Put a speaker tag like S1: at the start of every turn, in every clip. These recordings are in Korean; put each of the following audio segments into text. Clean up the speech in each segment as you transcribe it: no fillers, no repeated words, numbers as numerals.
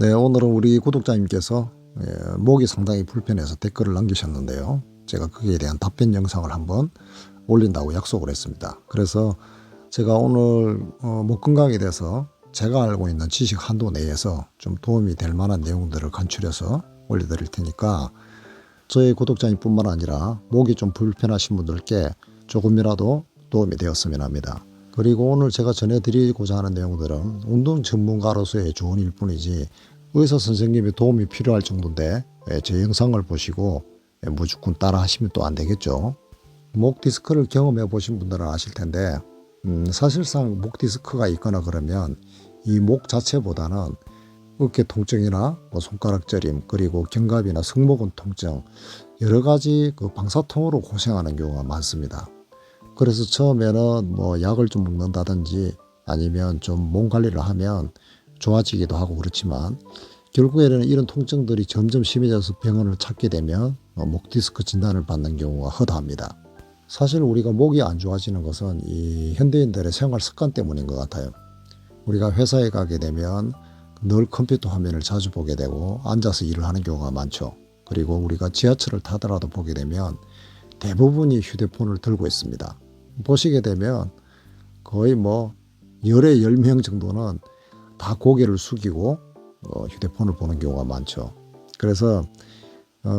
S1: 네, 오늘은 우리 구독자님께서 목이 상당히 불편해서 댓글을 남기셨는데요. 제가 거기에 대한 답변 영상을 한번 올린다고 약속을 했습니다. 그래서 제가 오늘 목 건강에 대해서 제가 알고 있는 지식 한도 내에서 좀 도움이 될 만한 내용들을 간추려서 올려드릴 테니까 저희 구독자님 뿐만 아니라 목이 좀 불편하신 분들께 조금이라도 도움이 되었으면 합니다. 그리고 오늘 제가 전해드리고자 하는 내용들은 운동 전문가로서의 조언일 뿐이지 의사 선생님의 도움이 필요할 정도인데 제 영상을 보시고 무조건 따라 하시면 또 안 되겠죠. 목 디스크를 경험해 보신 분들은 아실 텐데 사실상 목 디스크가 있거나 그러면 이 목 자체보다는 어깨 통증이나 손가락 저림 그리고 견갑이나 승모근 통증 여러 가지 그 방사통으로 고생하는 경우가 많습니다. 그래서 처음에는 약을 좀 먹는다든지 아니면 좀 몸 관리를 하면 좋아지기도 하고 그렇지만 결국에는 이런 통증들이 점점 심해져서 병원을 찾게 되면 목 디스크 진단을 받는 경우가 허다합니다. 사실 우리가 목이 안 좋아지는 것은 이 현대인들의 생활 습관 때문인 것 같아요. 우리가 회사에 가게 되면 늘 컴퓨터 화면을 자주 보게 되고 앉아서 일을 하는 경우가 많죠. 그리고 우리가 지하철을 타더라도 보게 되면 대부분이 휴대폰을 들고 있습니다. 보시게 되면 거의 열에 10명 정도는 다 고개를 숙이고 휴대폰을 보는 경우가 많죠. 그래서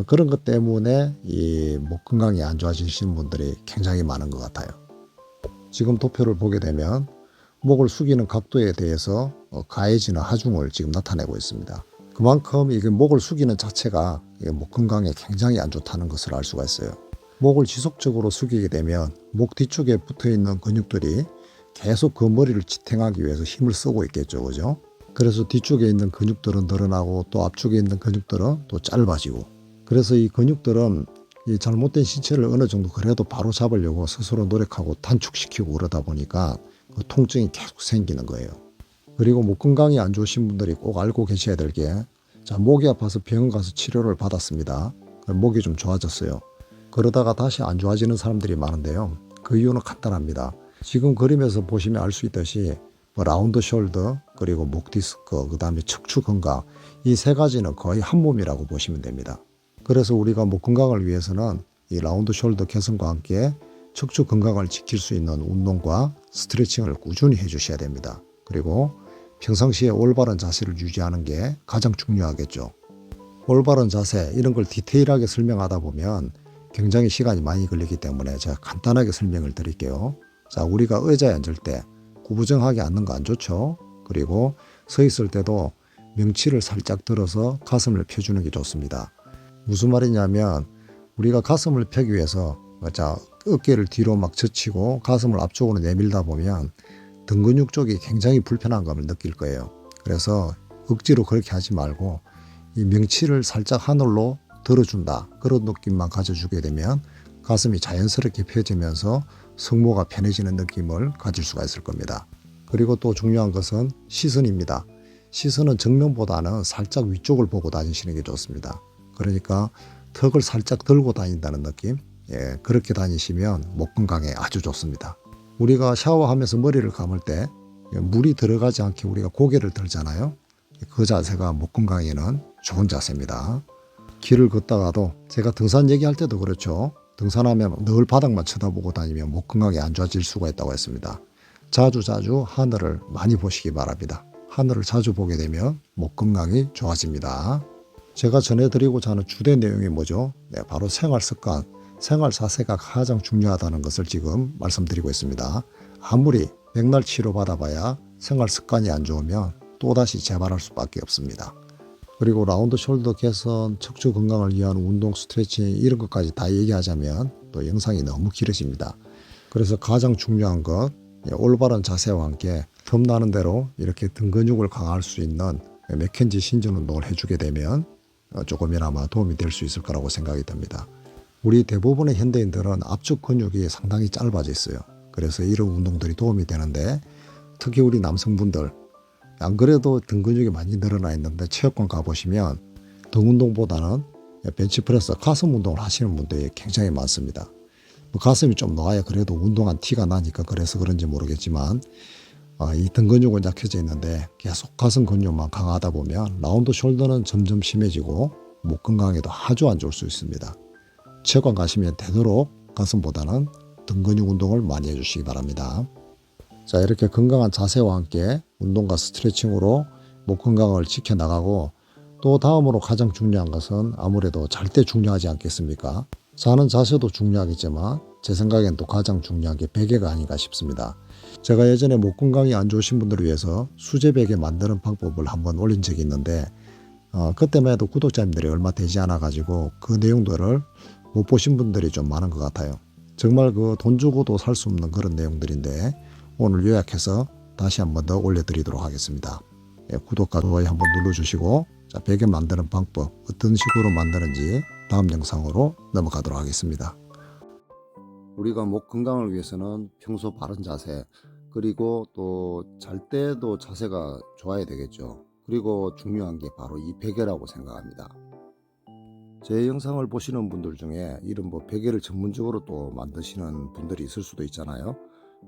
S1: 그런 것 때문에 이 목 건강이 안 좋아지시는 분들이 굉장히 많은 것 같아요. 지금 도표를 보게 되면 목을 숙이는 각도에 대해서 가해지는 하중을 지금 나타내고 있습니다. 그만큼 이게 목을 숙이는 자체가 목 건강에 굉장히 안 좋다는 것을 알 수가 있어요. 목을 지속적으로 숙이게 되면 목 뒤쪽에 붙어있는 근육들이 계속 그 머리를 지탱하기 위해서 힘을 쓰고 있겠죠. 그죠? 그래서 뒤쪽에 있는 근육들은 늘어나고 또 앞쪽에 있는 근육들은 또 짧아지고 그래서 이 근육들은 이 잘못된 신체를 어느 정도 그래도 바로 잡으려고 스스로 노력하고 단축시키고 그러다 보니까 그 통증이 계속 생기는 거예요. 그리고 목 건강이 안 좋으신 분들이 꼭 알고 계셔야 될 게 목이 아파서 병원 가서 치료를 받았습니다. 목이 좀 좋아졌어요. 그러다가 다시 안 좋아지는 사람들이 많은데요. 그 이유는 간단합니다. 지금 그림에서 보시면 알 수 있듯이 라운드 숄더 그리고 목 디스크 그 다음에 척추 건강 이 세 가지는 거의 한 몸이라고 보시면 됩니다. 그래서 우리가 목 건강을 위해서는 이 라운드 숄더 개선과 함께 척추 건강을 지킬 수 있는 운동과 스트레칭을 꾸준히 해주셔야 됩니다. 그리고 평상시에 올바른 자세를 유지하는 게 가장 중요하겠죠. 올바른 자세 이런 걸 디테일하게 설명하다 보면 굉장히 시간이 많이 걸리기 때문에 제가 간단하게 설명을 드릴게요. 자, 우리가 의자에 앉을 때 구부정하게 앉는 거 안 좋죠. 그리고 서 있을 때도 명치를 살짝 들어서 가슴을 펴주는 게 좋습니다. 무슨 말이냐면 우리가 가슴을 펴기 위해서 어깨를 뒤로 막 젖히고 가슴을 앞쪽으로 내밀다 보면 등 근육 쪽이 굉장히 불편한 감을 느낄 거예요. 그래서 억지로 그렇게 하지 말고 이 명치를 살짝 하늘로 들어준다. 그런 느낌만 가져주게 되면 가슴이 자연스럽게 펴지면서 승모가 편해지는 느낌을 가질 수가 있을 겁니다. 그리고 또 중요한 것은 시선입니다. 시선은 정면보다는 살짝 위쪽을 보고 다니시는 게 좋습니다. 그러니까 턱을 살짝 들고 다닌다는 느낌? 그렇게 다니시면 목 건강에 아주 좋습니다. 우리가 샤워하면서 머리를 감을 때 물이 들어가지 않게 우리가 고개를 들잖아요. 그 자세가 목 건강에는 좋은 자세입니다. 길을 걷다가도 제가 등산 얘기할 때도 그렇죠. 등산하면 늘 바닥만 쳐다보고 다니면 목 건강이 안 좋아질 수가 있다고 했습니다. 자주 하늘을 많이 보시기 바랍니다. 하늘을 자주 보게 되면 목 건강이 좋아집니다. 제가 전해드리고자 하는 주된 내용이 뭐죠? 바로 생활 습관, 생활 자세가 가장 중요하다는 것을 지금 말씀드리고 있습니다. 아무리 백날 치료 받아봐야 생활 습관이 안 좋으면 또다시 재발할 수밖에 없습니다. 그리고 라운드 숄더 개선, 척추 건강을 위한 운동, 스트레칭 이런 것까지 다 얘기하자면 또 영상이 너무 길어집니다. 그래서 가장 중요한 것, 올바른 자세와 함께 틈나는 대로 이렇게 등 근육을 강화할 수 있는 맥켄지 신전 운동을 해주게 되면 조금이나마 도움이 될 수 있을 거라고 생각이 듭니다. 우리 대부분의 현대인들은 앞쪽 근육이 상당히 짧아져 있어요. 그래서 이런 운동들이 도움이 되는데 특히 우리 남성분들 안 그래도 등 근육이 많이 늘어나 있는데 체육관 가보시면 등 운동보다는 벤치프레스 가슴 운동을 하시는 분들이 굉장히 많습니다. 가슴이 좀 나와야 그래도 운동한 티가 나니까 그래서 그런지 모르겠지만 이 등 근육은 약해져 있는데 계속 가슴 근육만 강하다 보면 라운드 숄더는 점점 심해지고 목 건강에도 아주 안 좋을 수 있습니다. 체육관 가시면 되도록 가슴보다는 등 근육 운동을 많이 해주시기 바랍니다. 자, 이렇게 건강한 자세와 함께 운동과 스트레칭으로 목 건강을 지켜나가고, 또 다음으로 가장 중요한 것은 아무래도 잘 때 중요하지 않겠습니까? 자는 자세도 중요하겠지만 제 생각엔 또 가장 중요한 게 베개가 아닌가 싶습니다. 제가 예전에 목 건강이 안 좋으신 분들을 위해서 수제 베개 만드는 방법을 한번 올린 적이 있는데 그때만 해도 구독자님들이 얼마 되지 않아 가지고 그 내용들을 못 보신 분들이 좀 많은 것 같아요. 정말 그 돈 주고도 살 수 없는 그런 내용들인데 오늘 요약해서 다시 한번 더 올려드리도록 하겠습니다. 구독과 좋아요 한번 눌러주시고, 자, 베개 만드는 방법 어떤 식으로 만드는지 다음 영상으로 넘어가도록 하겠습니다. 우리가 목 건강을 위해서는 평소 바른 자세, 그리고 또 잘 때도 자세가 좋아야 되겠죠. 그리고 중요한 게 바로 이 베개라고 생각합니다. 제 영상을 보시는 분들 중에 이런 베개를 전문적으로 또 만드시는 분들이 있을 수도 있잖아요.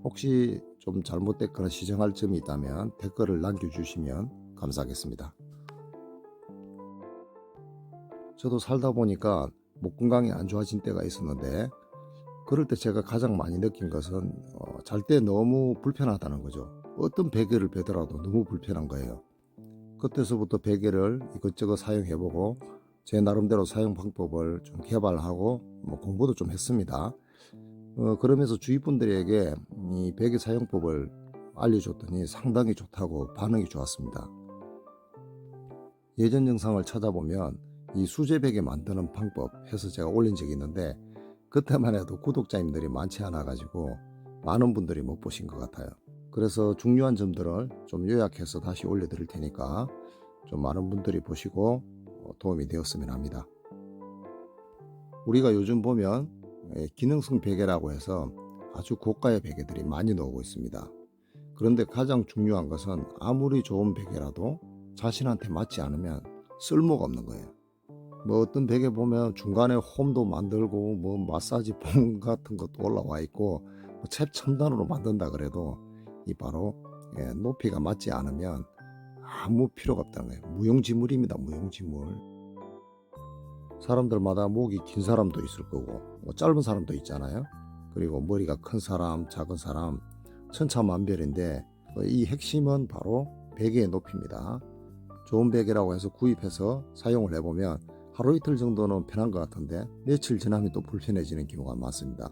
S1: 혹시 좀 잘못됐거나 시정할 점이 있다면 댓글을 남겨주시면 감사하겠습니다. 저도 살다 보니까 목 건강이 안 좋아진 때가 있었는데, 그럴 때 제가 가장 많이 느낀 것은 잘 때 너무 불편하다는 거죠. 어떤 베개를 베더라도 너무 불편한 거예요. 그때서부터 베개를 이것저것 사용해보고 제 나름대로 사용 방법을 좀 개발하고 공부도 좀 했습니다. 그러면서 주위 분들에게 이 베개 사용법을 알려줬더니 상당히 좋다고 반응이 좋았습니다. 예전 영상을 찾아보면 이 수제 베개 만드는 방법 해서 제가 올린 적이 있는데, 그때만 해도 구독자님들이 많지 않아 가지고 많은 분들이 못 보신 것 같아요. 그래서 중요한 점들을 좀 요약해서 다시 올려드릴 테니까 좀 많은 분들이 보시고 도움이 되었으면 합니다. 우리가 요즘 보면 기능성 베개라고 해서 아주 고가의 베개들이 많이 나오고 있습니다. 그런데 가장 중요한 것은 아무리 좋은 베개라도 자신한테 맞지 않으면 쓸모가 없는 거예요. 어떤 베개 보면 중간에 홈도 만들고 마사지 폼 같은 것도 올라와 있고 최첨단으로 만든다 그래도 이 바로 높이가 맞지 않으면 아무 필요가 없다는 거예요. 무용지물입니다. 무용지물. 사람들마다 목이 긴 사람도 있을 거고 짧은 사람도 있잖아요. 그리고 머리가 큰 사람, 작은 사람 천차만별인데 이 핵심은 바로 베개의 높이입니다. 좋은 베개라고 해서 구입해서 사용을 해보면 하루 이틀 정도는 편한 것 같은데 며칠 지나면 또 불편해지는 경우가 많습니다.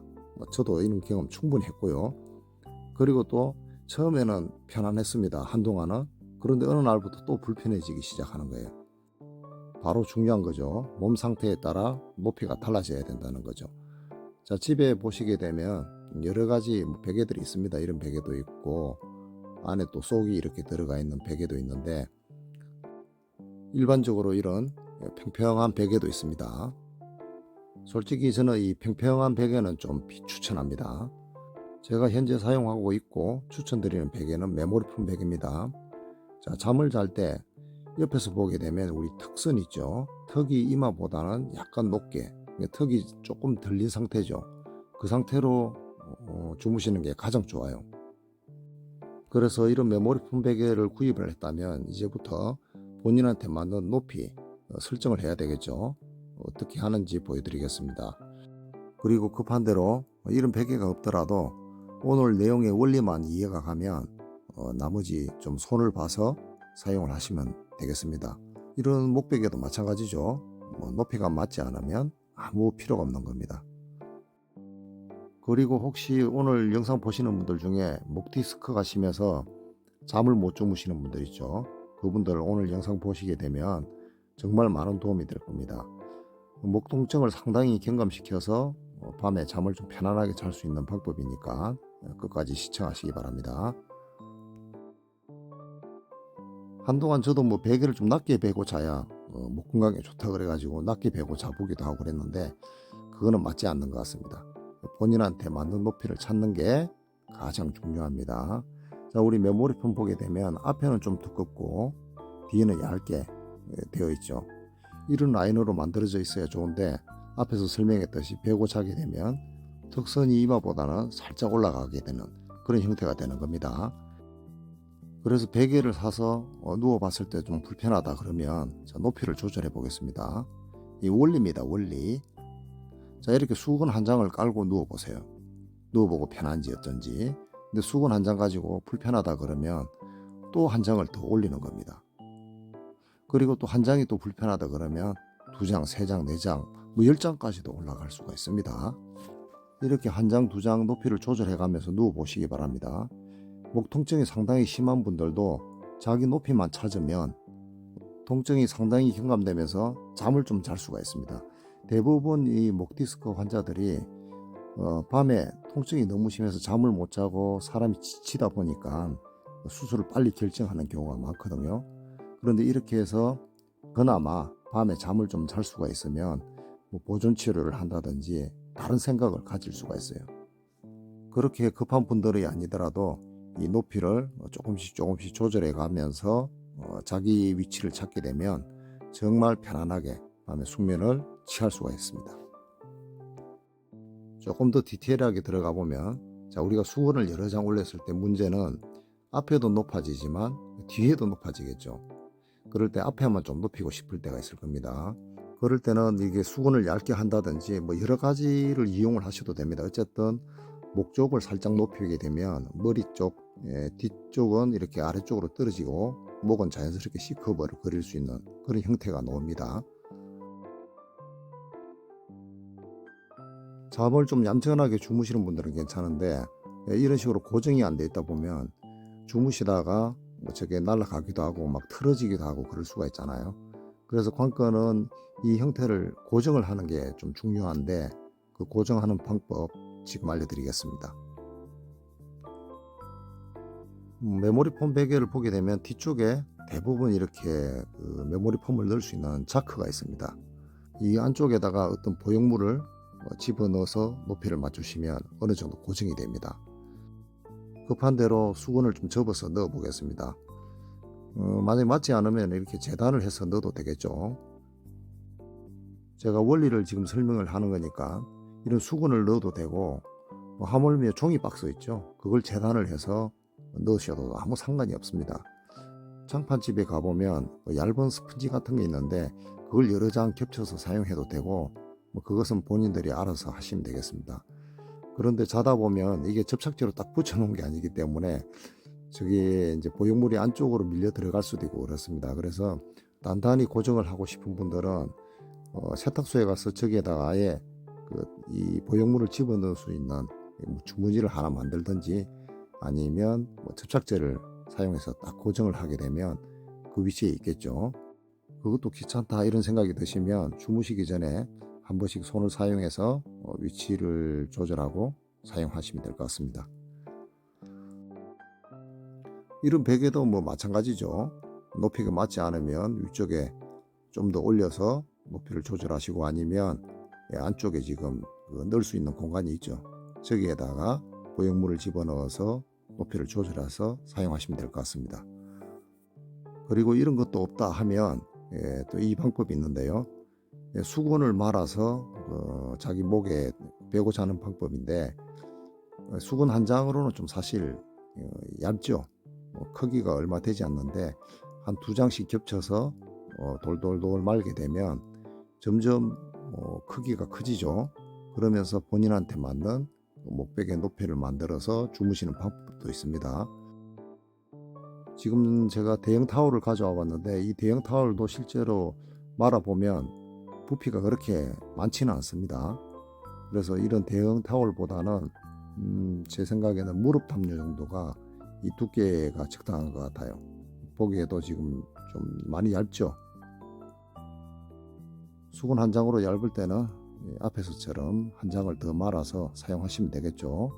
S1: 저도 이런 경험 충분히 했고요. 그리고 또 처음에는 편안했습니다. 한동안은. 그런데 어느 날부터 또 불편해지기 시작하는 거예요. 바로 중요한 거죠. 몸 상태에 따라 높이가 달라져야 된다는 거죠. 자, 집에 보시게 되면 여러 가지 베개들이 있습니다. 이런 베개도 있고 안에 또 속이 이렇게 들어가 있는 베개도 있는데, 일반적으로 이런 평평한 베개도 있습니다. 솔직히 저는 이 평평한 베개는 좀 비추천합니다. 제가 현재 사용하고 있고 추천드리는 베개는 메모리폼 베개입니다. 자, 잠을 잘 때 옆에서 보게 되면 우리 턱선 있죠. 턱이 이마보다는 약간 높게, 턱이 조금 들린 상태죠. 그 상태로 주무시는 게 가장 좋아요. 그래서 이런 메모리폼 베개를 구입을 했다면 이제부터 본인한테 맞는 높이 설정을 해야 되겠죠. 어떻게 하는지 보여드리겠습니다. 그리고 급한 대로 이런 베개가 없더라도 오늘 내용의 원리만 이해가 가면 나머지 좀 손을 봐서 사용을 하시면 되겠습니다. 이런 목베개도 마찬가지죠. 높이가 맞지 않으면 아무 필요가 없는 겁니다. 그리고 혹시 오늘 영상 보시는 분들 중에 목 디스크가 심해서 잠을 못 주무시는 분들 있죠. 그분들 오늘 영상 보시게 되면 정말 많은 도움이 될 겁니다. 목 통증을 상당히 경감시켜서 밤에 잠을 좀 편안하게 잘 수 있는 방법이니까 끝까지 시청하시기 바랍니다. 한동안 저도 베개를 좀 낮게 베고 자야 목 건강에 좋다 그래가지고 낮게 베고 자보기도 하고 그랬는데 그거는 맞지 않는 것 같습니다. 본인한테 맞는 높이를 찾는 게 가장 중요합니다. 자, 우리 메모리폼 보게 되면 앞에는 좀 두껍고 뒤에는 얇게 되어 있죠. 이런 라인으로 만들어져 있어야 좋은데 앞에서 설명했듯이 베고 자게 되면 턱선이 이마보다는 살짝 올라가게 되는 그런 형태가 되는 겁니다. 그래서 베개를 사서 누워봤을 때 좀 불편하다 그러면 자, 높이를 조절해 보겠습니다. 이 원리입니다. 원리. 자, 이렇게 수건 한 장을 깔고 누워보세요. 누워보고 편한지 어쩐지. 근데 수건 한 장 가지고 불편하다 그러면 또 한 장을 더 올리는 겁니다. 그리고 또 한 장이 또 불편하다 그러면 두 장, 세 장, 네 장, 뭐 10장까지도 올라갈 수가 있습니다. 이렇게 한 장, 두 장 높이를 조절해 가면서 누워 보시기 바랍니다. 목 통증이 상당히 심한 분들도 자기 높이만 찾으면 통증이 상당히 경감되면서 잠을 좀 잘 수가 있습니다. 대부분 이 목 디스크 환자들이 밤에 통증이 너무 심해서 잠을 못 자고 사람이 지치다 보니까 수술을 빨리 결정하는 경우가 많거든요. 그런데 이렇게 해서 그나마 밤에 잠을 좀 잘 수가 있으면 뭐 보존 치료를 한다든지 다른 생각을 가질 수가 있어요. 그렇게 급한 분들이 아니더라도 이 높이를 조금씩 조절해 가면서 자기 위치를 찾게 되면 정말 편안하게 밤에 숙면을 취할 수가 있습니다. 조금 더 디테일하게 들어가 보면 자, 우리가 수건을 여러 장 올렸을 때 문제는 앞에도 높아지지만 뒤에도 높아지겠죠. 그럴 때 앞에만 좀 높이고 싶을 때가 있을 겁니다. 그럴 때는 이게 수건을 얇게 한다든지 뭐 여러 가지를 이용을 하셔도 됩니다. 어쨌든 목 쪽을 살짝 높이게 되면 머리 쪽, 뒤쪽은 이렇게 아래쪽으로 떨어지고 목은 자연스럽게 C커브를 그릴 수 있는 그런 형태가 나옵니다. 잠을 좀 얌전하게 주무시는 분들은 괜찮은데 이런 식으로 고정이 안 돼 있다 보면 주무시다가 뭐 저게 날아가기도 하고 막 틀어지기도 하고 그럴 수가 있잖아요. 그래서 관건은 이 형태를 고정을 하는 게 좀 중요한데 그 고정하는 방법 지금 알려드리겠습니다. 메모리 폼 베개를 보게 되면 뒤쪽에 대부분 이렇게 그 메모리 폼을 넣을 수 있는 자크가 있습니다. 이 안쪽에다가 어떤 보형물을 집어넣어서 높이를 맞추시면 어느 정도 고정이 됩니다. 급한 대로 수건을 좀 접어서 넣어 보겠습니다. 만약에 맞지 않으면 이렇게 재단을 해서 넣어도 되겠죠. 제가 원리를 지금 설명을 하는 거니까 이런 수건을 넣어도 되고 뭐 하물며 종이박스 있죠. 그걸 재단을 해서 넣으셔도 아무 상관이 없습니다. 장판집에 가보면 얇은 스펀지 같은 게 있는데 그걸 여러 장 겹쳐서 사용해도 되고 뭐 그것은 본인들이 알아서 하시면 되겠습니다. 그런데 자다 보면 이게 접착제로 딱 붙여 놓은 게 아니기 때문에 저기 이제 보형물이 안쪽으로 밀려 들어갈 수도 있고 그렇습니다. 그래서 단단히 고정을 하고 싶은 분들은 세탁소에 가서 저기에다가 아예 이 보형물을 집어넣을 수 있는 주머니를 하나 만들든지 아니면 뭐 접착제를 사용해서 딱 고정을 하게 되면 그 위치에 있겠죠. 그것도 귀찮다 이런 생각이 드시면 주무시기 전에 한 번씩 손을 사용해서 위치를 조절하고 사용하시면 될 것 같습니다. 이런 베개도 뭐 마찬가지죠. 높이가 맞지 않으면 위쪽에 좀 더 올려서 높이를 조절하시고 아니면 안쪽에 지금 넣을 수 있는 공간이 있죠. 저기에다가 보형물을 집어넣어서 높이를 조절해서 사용하시면 될 것 같습니다. 그리고 이런 것도 없다 하면 또 이 방법이 있는데요. 수건을 말아서 자기 목에 베고 자는 방법인데 수건 한 장으로는 좀 사실 얇죠. 크기가 얼마 되지 않는데 한 두 장씩 겹쳐서 돌돌돌 말게 되면 점점 크기가 커지죠. 그러면서 본인한테 맞는 목베개 높이를 만들어서 주무시는 방법도 있습니다. 지금 제가 대형 타월을 가져와 봤는데 이 대형 타월도 실제로 말아보면 부피가 그렇게 많지는 않습니다. 그래서 이런 대형 타월보다는 제 생각에는 무릎 담요 정도가 이 두께가 적당한 것 같아요. 보기에도 지금 좀 많이 얇죠. 수건 한 장으로 얇을 때는 앞에서처럼 한 장을 더 말아서 사용하시면 되겠죠.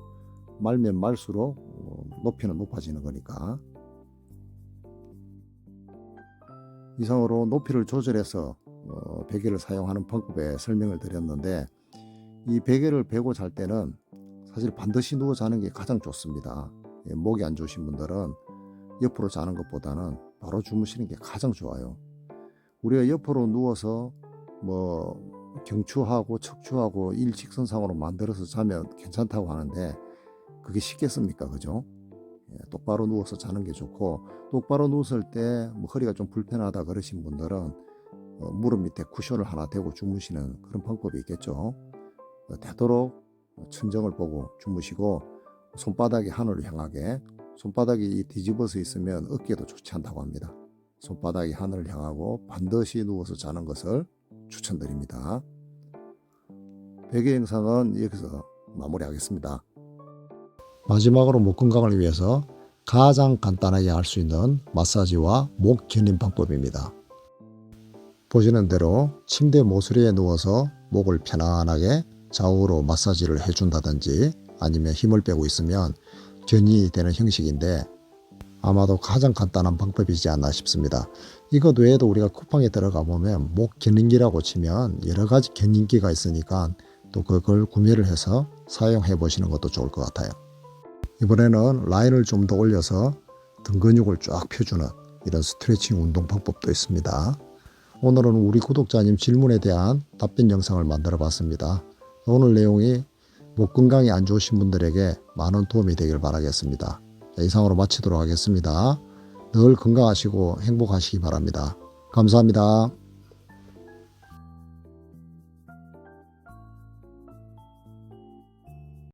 S1: 말면 말수록 높이는 높아지는 거니까. 이상으로 높이를 조절해서 베개를 사용하는 방법에 설명을 드렸는데 이 베개를 베고 잘 때는 사실 반드시 누워 자는 게 가장 좋습니다. 목이 안 좋으신 분들은 옆으로 자는 것보다는 바로 주무시는 게 가장 좋아요. 우리가 옆으로 누워서 뭐 경추하고 척추하고 일직선상으로 만들어서 자면 괜찮다고 하는데 그게 쉽겠습니까? 그죠? 똑바로 누워서 자는 게 좋고, 똑바로 누웠을 때 뭐 허리가 좀 불편하다 그러신 분들은 무릎 밑에 쿠션을 하나 대고 주무시는 그런 방법이 있겠죠. 되도록 천정을 보고 주무시고, 손바닥이 하늘을 향하게, 손바닥이 뒤집어서 있으면 어깨도 좋지 않다고 합니다. 손바닥이 하늘을 향하고 반드시 누워서 자는 것을 추천드립니다. 베개 영상은 여기서 마무리하겠습니다. 마지막으로 목 건강을 위해서 가장 간단하게 할 수 있는 마사지와 목 견인 방법입니다. 보시는 대로 침대 모서리에 누워서 목을 편안하게 좌우로 마사지를 해준다든지, 아니면 힘을 빼고 있으면 견인이 되는 형식인데, 아마도 가장 간단한 방법이지 않나 싶습니다. 이것 외에도 우리가 쿠팡에 들어가 보면 목 견인기라고 치면 여러 가지 견인기가 있으니까 또 그걸 구매를 해서 사용해 보시는 것도 좋을 것 같아요. 이번에는 라인을 좀 더 올려서 등 근육을 쫙 펴주는 이런 스트레칭 운동 방법도 있습니다. 오늘은 우리 구독자님 질문에 대한 답변 영상을 만들어 봤습니다. 오늘 내용이 목 건강이 안 좋으신 분들에게 많은 도움이 되길 바라겠습니다. 이상으로 마치도록 하겠습니다. 늘 건강하시고 행복하시기 바랍니다. 감사합니다.